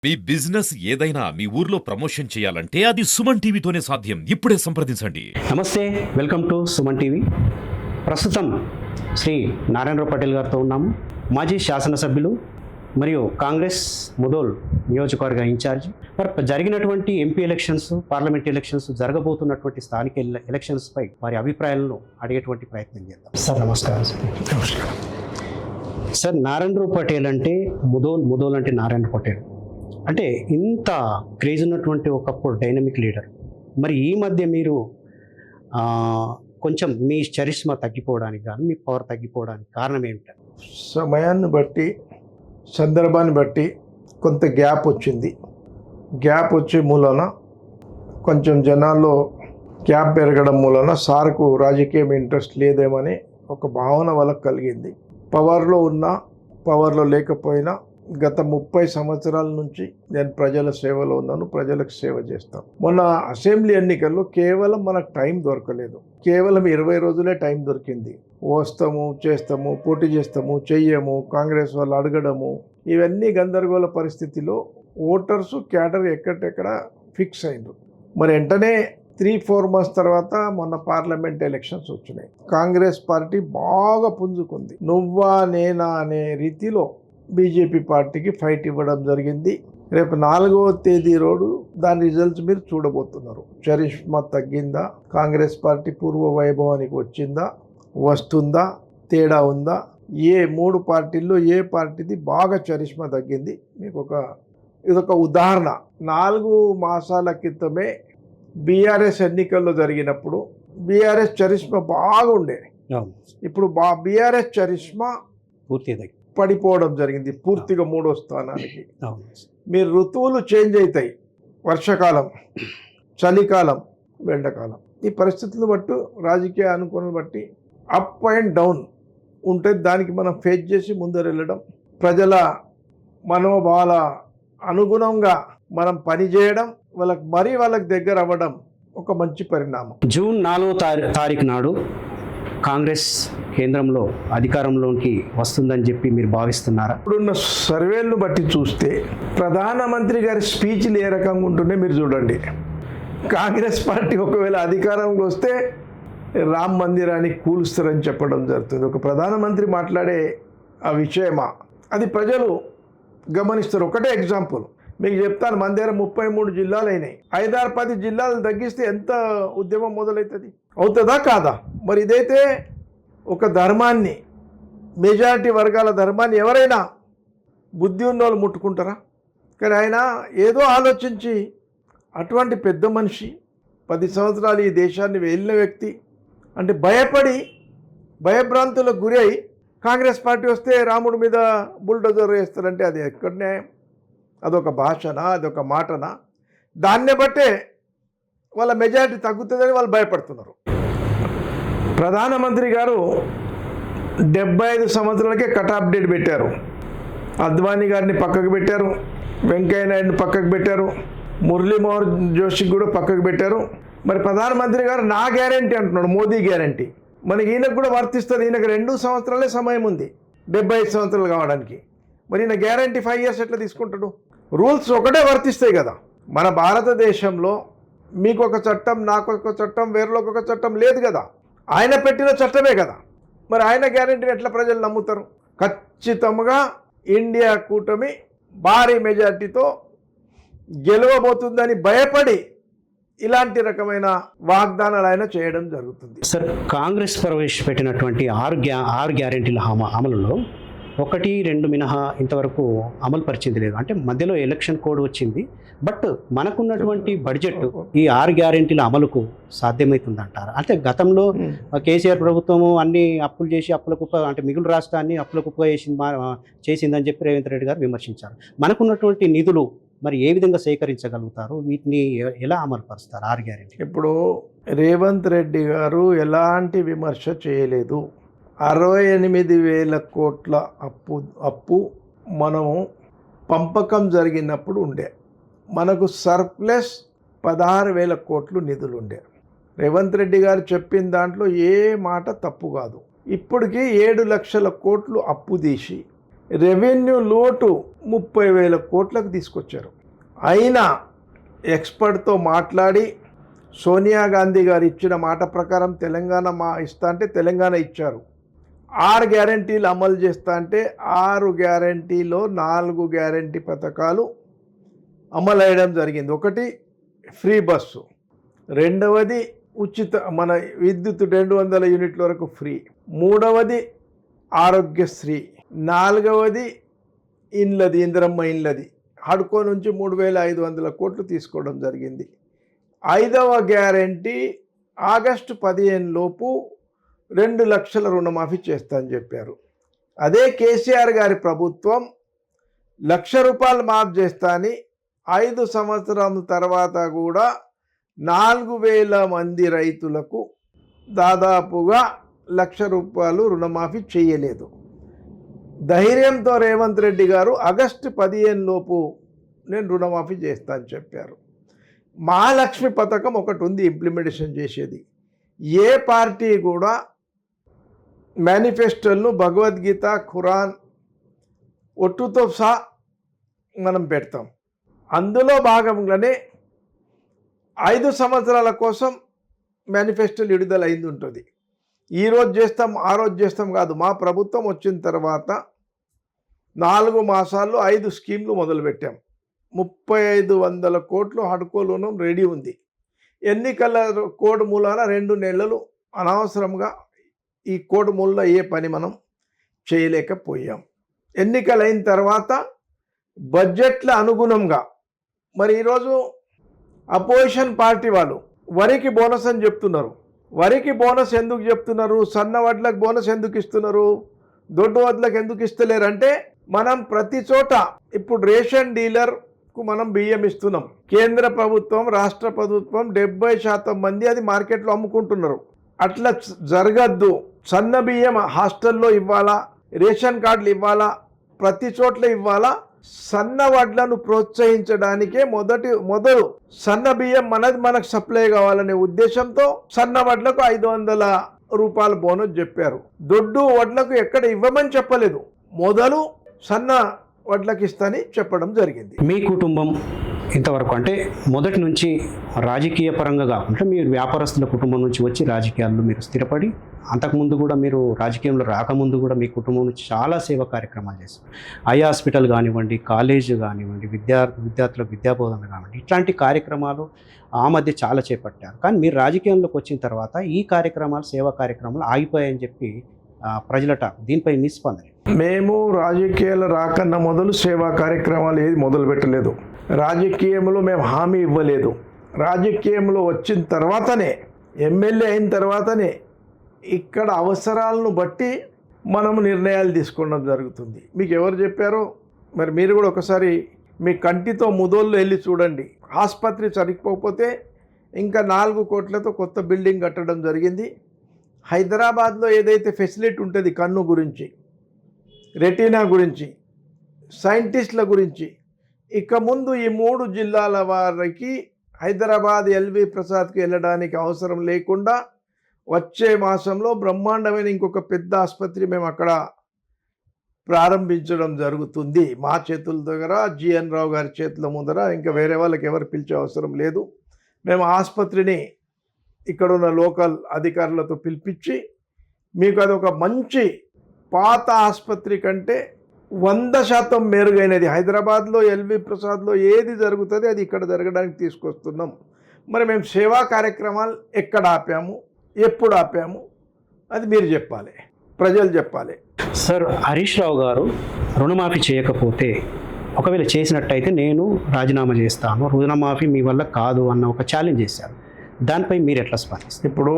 మీ business ఏదైనా మీ ఊర్లో promotion చేయాలంటే అది సుమన్ టీవీతోనే సాధ్యం. ఇప్పుడే సంప్రదించండి. నమస్తే, వెల్కమ్ టు సుమన్ టీవీ. ప్రస్తుతం శ్రీ నారాయణరావు పటేల్ గారితో ఉన్నాము. మాజీ శాసనసభ్యులు మరియు కాంగ్రెస్ ముదోల్ నియోజకవర్గ ఇన్ఛార్జ్. మరి జరిగినటువంటి ఎంపీ ఎలక్షన్స్, పార్లమెంట్ ఎలక్షన్స్, జరగబోతున్నటువంటి స్థానిక ఎలక్షన్స్పై వారి అభిప్రాయాలను అడిగేటువంటి ప్రయత్నం చేద్దాం. సార్ నమస్కారం. నమస్కారం సార్, నారాయణరావు పటేల్ అంటే ముదోల్ అంటే నారాయణ పటేల్ అంటే ఇంత క్రేజ్ ఉన్నటువంటి ఒకప్పుడు డైనమిక్ లీడర్. మరి ఈ మధ్య మీరు కొంచెం మీ చరిష్మా తగ్గిపోవడానికి కానీ మీ పవర్ తగ్గిపోవడానికి కారణం ఏమిటి? సమయాన్ని బట్టి, సందర్భాన్ని బట్టి కొంత గ్యాప్ వచ్చింది. గ్యాప్ వచ్చే మూలన కొంచెం జనాల్లో గ్యాప్ పెరగడం మూలన సార్కు రాజకీయం ఇంట్రెస్ట్ లేదేమని ఒక భావన వాళ్ళకు కలిగింది. పవర్లో ఉన్నా, పవర్లో లేకపోయినా గత 30 సంవత్సరాల నుంచి నేను ప్రజల సేవలో ఉన్నాను, ప్రజలకు సేవ చేస్తాను. మొన్న అసెంబ్లీ ఎన్నికల్లో కేవలం మనకు టైం దొరకలేదు, కేవలం 20 రోజులే టైం దొరికింది. వస్తాము, చేస్తాము, పోటీ చేస్తాము, చెయ్యము, కాంగ్రెస్ వాళ్ళు అడగడము, ఇవన్నీ గందరగోళ పరిస్థితిలో ఓటర్సు క్యాడర్ ఎక్కడెక్కడ ఫిక్స్ అయింది. మరి వెంటనే 3-4 మంత్స్ తర్వాత మొన్న పార్లమెంట్ ఎలక్షన్స్ వచ్చినాయి. కాంగ్రెస్ పార్టీ బాగా పుంజుకుంది. నువ్వా నేనా అనే రీతిలో బీజేపీ పార్టీకి ఫైట్ ఇవ్వడం జరిగింది. రేపు 4వ తేదీ రోజు దాని రిజల్ట్స్ మీరు చూడబోతున్నారు. చరిష్మా తగ్గిందా, కాంగ్రెస్ పార్టీ పూర్వ వైభవానికి వచ్చిందా, వస్తుందా, తేడా ఉందా? ఏ 3 పార్టీల్లో ఏ పార్టీది బాగా చరిష్మా తగ్గింది? మీకు ఇదొక ఉదాహరణ. 4 మాసాల క్రితమే బీఆర్ఎస్ ఎన్నికల్లో జరిగినప్పుడు బీఆర్ఎస్ చరిష్మా బాగుండే. ఇప్పుడు బీఆర్ఎస్ చరిష్మా పూర్తి పడిపోవడం జరిగింది, పూర్తిగా 3వ స్థానానికి. మీరు ఋతువులు చేంజ్ అవుతాయి, వర్షాకాలం, చలికాలం, ఎండాకాలం. ఈ పరిస్థితులను బట్టి, రాజకీయ అనుకూలను బట్టి అప్ అండ్ డౌన్ ఉంటుంది. దానికి మనం ఫేస్ చేసి ముందర వెళ్ళడం, ప్రజల మనోభావాల అనుగుణంగా మనం పనిచేయడం, వాళ్ళకి దగ్గర అవ్వడం ఒక మంచి పరిణామం. జూన్ 4వ తారీఖు నాడు కాంగ్రెస్ కేంద్రంలో అధికారంలోకి వస్తుందని చెప్పి మీరు భావిస్తున్నారా? ఇప్పుడున్న సర్వేలను బట్టి చూస్తే ప్రధానమంత్రి గారి స్పీచ్లు ఏ రకంగా ఉంటుండే మీరు చూడండి. కాంగ్రెస్ పార్టీ ఒకవేళ అధికారంలో వస్తే రామ్ మందిరాన్ని కూలుస్తారని చెప్పడం జరుగుతుంది. ఒక ప్రధానమంత్రి మాట్లాడే ఆ విషయమా, అది ప్రజలు గమనిస్తారు. ఒకటే ఎగ్జాంపుల్ మీకు చెప్తాను. మన దగ్గర 33 జిల్లాలు అయినాయి. 5-10 జిల్లాలు తగ్గిస్తే ఎంత ఉద్యమం మొదలవుతుంది? అవుతుందా కాదా? మరి ఇదైతే ఒక ధర్మాన్ని, మెజారిటీ వర్గాల ధర్మాన్ని ఎవరైనా బుద్ధి ఉన్న వాళ్ళు ముట్టుకుంటారా? కానీ ఆయన ఏదో ఆలోచించి, అటువంటి పెద్ద మనిషి, 10 సంవత్సరాలు ఈ దేశాన్ని వెళ్ళిన వ్యక్తి, అంటే భయపడి భయభ్రాంతులకు గురి అయి కాంగ్రెస్ పార్టీ వస్తే రాముడి మీద బుల్డోజర్ వేస్తారంటే అది ఎక్కడ న్యాయం? అదొక భాషనా, అదొక మాటనా? దాన్నే బట్టే వాళ్ళ మెజారిటీ తగ్గుతుందని వాళ్ళు భయపడుతున్నారు. ప్రధానమంత్రి గారు 75 సంవత్సరాలకే కట్ ఆఫ్ డేట్ పెట్టారు. అద్వానీ గారిని పక్కకు పెట్టారు, వెంకయ్య నాయుడిని పక్కకు పెట్టారు, మురళీ మనోహర్ జోషికి కూడా పక్కకు పెట్టారు. మరి ప్రధానమంత్రి గారు నా గ్యారంటీ అంటున్నాడు, మోదీ గ్యారంటీ. మనకి ఈయనకు కూడా వర్తిస్తుంది. ఈయనకు 2 సంవత్సరాలే సమయం ఉంది 75 సంవత్సరాలు కావడానికి. మరి ఈయన గ్యారంటీ 5 years ఎట్లా తీసుకుంటాడు? రూల్స్ ఒకటే వర్తిస్తాయి కదా. మన భారతదేశంలో మీకు ఒక చట్టం, నాకు ఒక చట్టం, వేరేలోకి ఒక చట్టం లేదు కదా. ఆయన పెట్టిన చట్టమే కదా. మరి ఆయన గ్యారంటీని ఎట్లా ప్రజలు నమ్ముతారు? ఖచ్చితంగా ఇండియా కూటమి భారీ మెజార్టీతో గెలవబోతుందని భయపడి ఇలాంటి రకమైన వాగ్దానాలు ఆయన చేయడం జరుగుతుంది. సార్, కాంగ్రెస్ ప్రవేశపెట్టినటువంటి 6 గ్యారెంటీల అమలులో 1-2 మినహా ఇంతవరకు అమలు పరిచింది లేదు. అంటే మధ్యలో ఎలక్షన్ కోడ్ వచ్చింది. బట్ మనకున్నటువంటి బడ్జెట్ ఈ 6 గ్యారెంటీల అమలుకు సాధ్యమవుతుందంటారా? అంటే గతంలో కేసీఆర్ ప్రభుత్వము అన్ని అప్పులు చేసి అంటే మిగులు రాష్ట్రాన్ని అప్పుల కుప్ప చేసిందని చెప్పి రేవంత్ రెడ్డి గారు విమర్శించారు. మనకున్నటువంటి నిధులు మరి ఏ విధంగా సేకరించగలుగుతారు? వీటిని ఎలా అమలు పరుస్తారు 6 గ్యారెంటీ? ఇప్పుడు రేవంత్ రెడ్డి గారు ఎలాంటి విమర్శ చేయలేదు. 68,000 కోట్ల అప్పు మనము పంపకం జరిగినప్పుడు ఉండే. మనకు సర్ప్లస్ 16,000 కోట్లు నిధులు ఉండే. రేవంత్ రెడ్డి గారు చెప్పిన దాంట్లో ఏ మాట తప్పు కాదు. ఇప్పటికీ 7 లక్షల కోట్లు అప్పు తీసి రెవెన్యూ లోటు 30,000 కోట్లకు తీసుకొచ్చారు. అయినా ఎక్స్పర్ట్తో మాట్లాడి సోనియా గాంధీ గారు ఇచ్చిన మాట ప్రకారం తెలంగాణ ఇస్తా అంటే తెలంగాణ ఇచ్చారు. 6 గ్యారంటీలు అమలు చేస్తా అంటే 6 గ్యారంటీలో 4 గ్యారంటీ పథకాలు అమలు అయ్యడం జరిగింది. ఒకటి ఫ్రీ బస్సు, రెండవది ఉచిత మన విద్యుత్ 200 యూనిట్ల వరకు ఫ్రీ, మూడవది ఆరోగ్యశ్రీ, నాలుగవది ఇండ్లది ఇందిరమ్మ ఇండ్లది హడ్కో నుంచి 3,500 కోట్లు తీసుకోవడం జరిగింది. 5వ గ్యారంటీ ఆగస్టు 15 లోపు 2 లక్షల రుణమాఫీ చేస్తా అని చెప్పారు. అదే కేసీఆర్ గారి ప్రభుత్వం ₹1,00,000 మాఫ్ చేస్తా అని 5 సంవత్సరాల తర్వాత కూడా 4,000 మంది రైతులకు దాదాపుగా ₹1,00,000 రుణమాఫీ చేయలేదు. ధైర్యంతో రేవంత్ రెడ్డి గారు ఆగస్టు 15 లోపు నేను రుణమాఫీ చేస్తా అని చెప్పారు. మహాలక్ష్మి పథకం ఒకటి ఉంది ఇంప్లిమెంటేషన్ చేసేది. ఏ పార్టీ కూడా మేనిఫెస్టోలను భగవద్గీత ఖురాన్ ఒట్టుతో సహా మనం పెడతాం. అందులో భాగంగానే 5 సంవత్సరాల కోసం మేనిఫెస్టోలు విడుదల అయింది ఉంటుంది. ఈరోజు చేస్తాం ఆ రోజు చేస్తాం కాదు. మా ప్రభుత్వం వచ్చిన తర్వాత 4 మాసాల్లో 5 స్కీమ్లు మొదలుపెట్టాం. 3,500 కోట్లు హడ్కో లోనం రెడీ ఉంది. ఎన్నికల కోడ్ మూలాన 2 నెలలు అనవసరంగా ఈ కోడ్ మూలన ఏ పని మనం చేయలేకపోయాం. ఎన్నికలు అయిన తర్వాత బడ్జెట్ల అనుగుణంగా మరి ఈరోజు అపోజిషన్ పార్టీ వాళ్ళు వరికి బోనస్ అని చెప్తున్నారు. వరికి బోనస్ ఎందుకు చెప్తున్నారు? సన్న వడ్లకు బోనస్ ఎందుకు ఇస్తున్నారు? దొడ్డు వడ్లకు ఎందుకు ఇస్తలేరంటే మనం ప్రతి చోట ఇప్పుడు రేషన్ డీలర్కు మనం బియ్యం ఇస్తున్నాం. కేంద్ర ప్రభుత్వం రాష్ట్ర ప్రభుత్వం 70% మంది అది మార్కెట్లో అమ్ముకుంటున్నారు. అట్లా జరగద్దు. సన్న బియ్యం హాస్టల్లో ఇవ్వాలా, రేషన్ కార్డులు ఇవ్వాలా, ప్రతి చోట్ల ఇవ్వాలా. సన్న వడ్లను ప్రోత్సహించడానికే మొదలు సన్న బియ్యం మనకు సప్లై కావాలనే ఉద్దేశంతో సన్న వడ్లకు ₹500 బోనస్ చెప్పారు. దొడ్డు వడ్లకు ఎక్కడ ఇవ్వమని చెప్పలేదు. మొదలు సన్న వడ్లకు ఇస్తాని చెప్పడం జరిగింది. మీ కుటుంబం ఇంతవరకు అంటే మొదటి నుంచి రాజకీయ పరంగా కాకుండా మీరు వ్యాపారస్తుల కుటుంబం నుంచి వచ్చి రాజకీయాల్లో మీరు స్థిరపడి, అంతకుముందు కూడా మీరు రాజకీయంలో రాకముందు కూడా మీ కుటుంబం నుంచి చాలా సేవా కార్యక్రమాలు చేస్తారు. ఐ హాస్పిటల్ కానివ్వండి, కాలేజ్ కానివ్వండి, విద్యార్థులకు విద్యాబోధన కానివ్వండి, ఇట్లాంటి కార్యక్రమాలు ఆ మధ్య చాలా చేపట్టారు. కానీ మీరు రాజకీయంలోకి వచ్చిన తర్వాత ఈ కార్యక్రమాలు, సేవా కార్యక్రమాలు ఆగిపోయాయని చెప్పి ప్రజలట. దీనిపై మీ స్పందన? మేము రాజకీయాలు రాకన్నా మొదలు సేవా కార్యక్రమాలు ఏది మొదలు పెట్టలేదు. రాజకీయంలో మేము హామీ ఇవ్వలేదు. రాజకీయంలో వచ్చిన తర్వాతనే, ఎమ్మెల్యే అయిన తర్వాతనే ఇక్కడ అవసరాలను బట్టి మనము నిర్ణయాలు తీసుకోవడం జరుగుతుంది. మీకు ఎవరు చెప్పారో మరి మీరు కూడా ఒకసారి మీ కంటితో ముదోళ్ళు వెళ్ళి చూడండి. ఆసుపత్రి సరిపోకపోతే ఇంకా 4 కోట్లతో కొత్త బిల్డింగ్ కట్టడం జరిగింది. హైదరాబాద్లో ఏదైతే ఫెసిలిటీ ఉంటుంది కన్ను గురించి, రెటీనా గురించి, సైంటిస్టుల గురించి, ఇక ముందు ఈ 3 జిల్లాల వారికి హైదరాబాద్ ఎల్వి ప్రసాద్కి వెళ్ళడానికి అవసరం లేకుండా వచ్చే మాసంలో బ్రహ్మాండమైన ఇంకొక పెద్ద ఆసుపత్రి మేము అక్కడ ప్రారంభించడం జరుగుతుంది. మా చేతుల దగ్గర, జిఎన్ రావు గారి చేతుల ముందర, ఇంకా వేరే వాళ్ళకి ఎవరు పిలిచే అవసరం లేదు. మేము ఆసుపత్రిని ఇక్కడున్న లోకల్ అధికారులతో పిలిపించి మీకు అదొక మంచి పాత ఆసుపత్రి కంటే 100% మెరుగైనది. హైదరాబాద్లో ఎల్వి ప్రసాద్లో ఏది జరుగుతుంది అది ఇక్కడ జరగడానికి తీసుకొస్తున్నాం. మరి మేము సేవా కార్యక్రమాలు ఎక్కడ ఆపాము, ఎప్పుడు ఆపాము అది మీరు చెప్పాలి, ప్రజలు చెప్పాలి. సార్, హరీష్ రావు గారు రుణమాఫీ చేయకపోతే, ఒకవేళ చేసినట్టయితే నేను రాజీనామా చేస్తాను, రుణమాఫీ మీ వల్ల కాదు అన్న ఒక ఛాలెంజ్ చేశారు. దానిపై మీరు ఎట్లా స్పందిస్తారు? ఇప్పుడు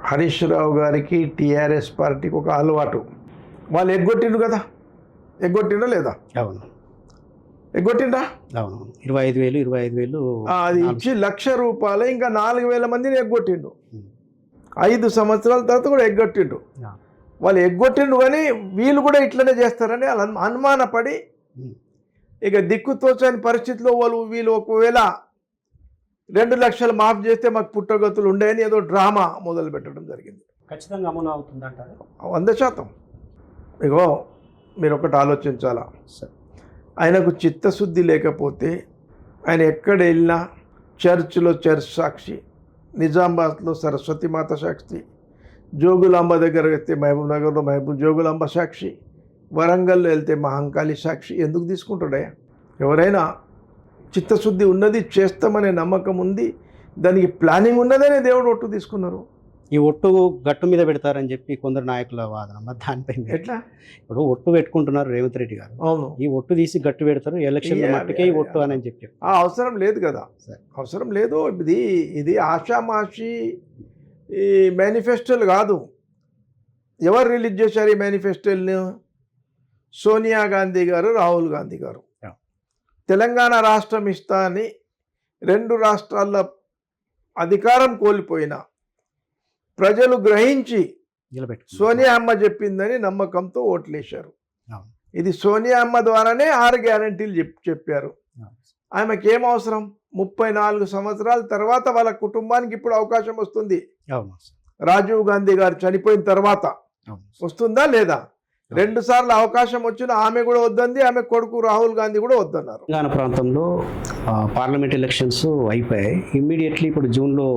హరీష్ రావు గారికి టీఆర్ఎస్ పార్టీకి ఒక అలవాటు. వాళ్ళు ఎగ్గొట్టిండు కదా, ఎగ్గొట్టిండా లేదా? అవును, ఎగ్గొట్టిండా? అవును. 25,000 అది ఇచ్చి ₹1,00,000 ఇంకా 4,000 మందిని ఎగ్గొట్టిండు. 5 సంవత్సరాల తర్వాత కూడా ఎగ్గొట్టిండు. వాళ్ళు ఎగ్గొట్టిండు కానీ వీళ్ళు కూడా ఇట్లనే చేస్తారని వాళ్ళు అనుమానపడి ఇక దిక్కుతోచని పరిస్థితిలో వీళ్ళు ఒకవేళ 2 లక్షలు మాఫ్ చేస్తే మాకు పుట్టగతులు ఉండేని ఏదో డ్రామా మొదలు పెట్టడం జరిగింది. ఖచ్చితంగా అమలు అవుతుందంటారు? 100%. ఇగో మీరు ఒకటి ఆలోచించాలా, సార్ ఆయనకు చిత్తశుద్ధి లేకపోతే ఆయన ఎక్కడ వెళ్ళినా చర్చిలో చర్చ్ సాక్షి, నిజామాబాద్లో సరస్వతి మాత సాక్షి, జోగులాంబ దగ్గర వెళ్తే మహబూబ్ నగర్లో జోగులాంబ సాక్షి, వరంగల్లో వెళ్తే మహంకాళి సాక్షి. ఎందుకు తీసుకుంటాడయ్యా? ఎవరైనా చిత్తశుద్ధి ఉన్నది, చేస్తామనే నమ్మకం ఉంది, దానికి ప్లానింగ్ ఉన్నదనే దేవుడు ఒట్టు తీసుకున్నారు. ఈ ఒట్టు గట్టు మీద పెడతారని చెప్పి కొందరు నాయకుల వాదన. మరి దానిపై ఎట్లా? ఇప్పుడు ఒట్టు పెట్టుకుంటున్నారు రేవంత్ రెడ్డి గారు, అవును, ఈ ఒట్టు తీసి గట్టు పెడతారు, ఎలక్షన్ మట్టుకే ఈ ఒట్టు అని చెప్పి ఆ అవసరం లేదు కదా, అవసరం లేదు. ఇది ఆషామాషి ఈ మేనిఫెస్టోలు కాదు. ఎవరు రిలీజ్ చేశారు ఈ మేనిఫెస్టోల్ని? సోనియా గాంధీ గారు, రాహుల్ గాంధీ గారు. తెలంగాణ రాష్ట్రం ఇస్తా అని 2 రాష్ట్రాల అధికారం కోల్పోయిన ప్రజలు గ్రహించి సోనియా అమ్మ చెప్పిందని నమ్మకంతో ఓట్లేశారు. ఇది సోనియా అమ్మ ద్వారానే 6 గ్యారంటీలు చెప్పారు. ఆమెకి ఏం అవసరం? 34 సంవత్సరాల తర్వాత వాళ్ళ కుటుంబానికి ఇప్పుడు అవకాశం వస్తుంది. రాజీవ్ గాంధీ గారు చనిపోయిన తర్వాత వస్తుందా లేదా? 2 సార్లు అవకాశం వచ్చిన ఆమె కూడా వద్దంది, ఆమె కొడుకు రాహుల్ గాంధీ కూడా వద్దన్నారు. తెలంగాణ ప్రాంతంలో పార్లమెంట్ ఎలక్షన్స్ అయిపోయాయి. ఇమ్మీడియట్లీ ఇప్పుడు జూన్లో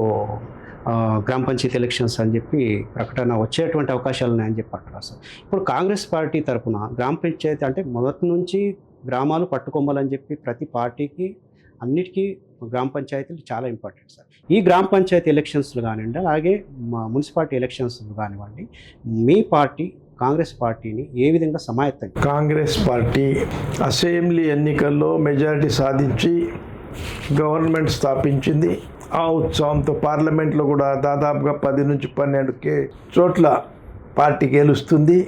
గ్రామ పంచాయతీ ఎలక్షన్స్ అని చెప్పి ప్రకటన వచ్చేటువంటి అవకాశాలు ఉన్నాయని చెప్పి అంటారు. సార్ ఇప్పుడు కాంగ్రెస్ పార్టీ తరఫున గ్రామ పంచాయతీ అంటే మొదటి నుంచి గ్రామాలు పట్టుకొమ్మాలని చెప్పి ప్రతి పార్టీకి అన్నిటికీ గ్రామ పంచాయతీలు చాలా ఇంపార్టెంట్ సార్. ఈ గ్రామ పంచాయతీ ఎలక్షన్స్లు కానివ్వండి, అలాగే మున్సిపాలిటీ ఎలక్షన్స్ కానివ్వండి, మీ పార్టీ కాంగ్రెస్ పార్టీని ఏ విధంగా సమాయత్తం? కాంగ్రెస్ పార్టీ అసెంబ్లీ ఎన్నికల్లో మెజారిటీ సాధించి గవర్నమెంట్ స్థాపించింది. ఆ ఉత్సవంతో పార్లమెంట్లో కూడా దాదాపుగా 10 నుంచి 12 చోట్ల పార్టీ గెలుస్తుంది.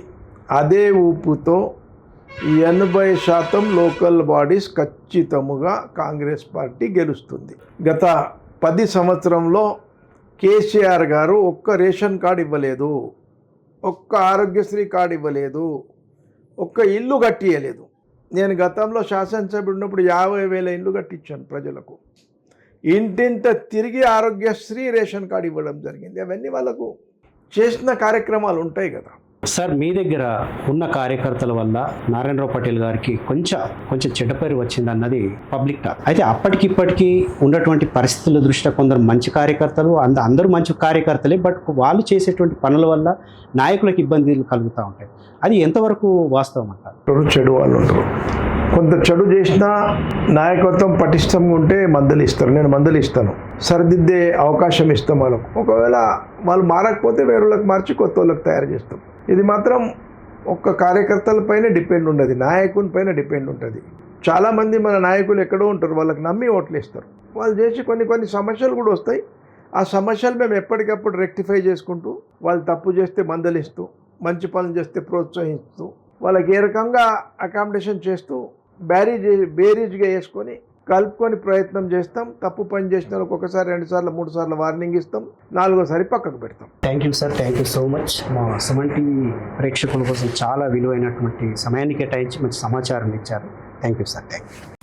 అదే ఊపుతో 80% లోకల్ బాడీస్ ఖచ్చితముగా కాంగ్రెస్ పార్టీ గెలుస్తుంది. గత 10 సంవత్సరంలో కేసీఆర్ గారు ఒక్క రేషన్ కార్డు ఇవ్వలేదు, ఒక్క ఆరోగ్యశ్రీ కార్డు ఇవ్వలేదు, ఒక్క ఇల్లు కట్టియలేదు. నేను గతంలో శాసనసభ్యుడు ఉన్నప్పుడు 50,000 ఇల్లు కట్టించాను ప్రజలకు. ఇంటింట తిరిగి ఆరోగ్యశ్రీ రేషన్ కార్డు ఇవ్వడం జరిగింది. అవన్నీ వాళ్ళకు చేసిన కార్యక్రమాలు ఉంటాయి కదా సార్. మీ దగ్గర ఉన్న కార్యకర్తల వల్ల నారాయణరావు పటేల్ గారికి కొంచెం చెడ్డ పేరు వచ్చింది అన్నది పబ్లిక్ టాక్. అయితే అప్పటికిప్పటికీ ఉన్నటువంటి పరిస్థితుల దృష్ట్యా కొందరు మంచి కార్యకర్తలు, అందరూ మంచి కార్యకర్తలే, బట్ వాళ్ళు చేసేటువంటి పనుల వల్ల నాయకులకు ఇబ్బందులు కలుగుతూ ఉంటాయి. అది ఎంతవరకు వాస్తవం అంటారు? చెడు వాళ్ళు ఉంటారు. కొంత చెడు చేసినా నాయకత్వం పటిష్టంగా ఉంటే మందలు ఇస్తారు. నేను మందలు ఇస్తాను, సరిదిద్దే అవకాశం ఇస్తాం వాళ్ళకు. ఒకవేళ వాళ్ళు మారకపోతే వేరే వాళ్ళకి మార్చి కొత్త వాళ్ళకి తయారు చేస్తాం. ఇది మాత్రం ఒక్క కార్యకర్తల పైన డిపెండ్ ఉండదు, నాయకుని పైన డిపెండ్ ఉంటుంది. చాలామంది మన నాయకులు ఎక్కడో ఉంటారు, వాళ్ళకి నమ్మి ఓట్లు ఇస్తారు. వాళ్ళు చేసి కొన్ని సమస్యలు కూడా వస్తాయి. ఆ సమస్యలు మేము ఎప్పటికప్పుడు రెక్టిఫై చేసుకుంటూ, వాళ్ళు తప్పు చేస్తే మందలిస్తూ, మంచి పనులు చేస్తే ప్రోత్సహిస్తూ, వాళ్ళకి ఏ రకంగా అకామిడేషన్ చేస్తూ బేరీజ్గా వేసుకొని కలుపుకొని ప్రయత్నం చేస్తాం. తప్పు పని చేసిన వాళ్ళకి 1 సారి 2 సార్లు 3 సార్లు వార్నింగ్ ఇస్తాం, 4వ సారి పక్కకు పెడతాం. Thank you sir, thank you so much. మా సుమన్ టీవీ ప్రేక్షకుల కోసం చాలా విలువైనటువంటి సమయాన్ని కేటాయించి మంచి సమాచారం ఇచ్చారు. Thank you sir, thank you.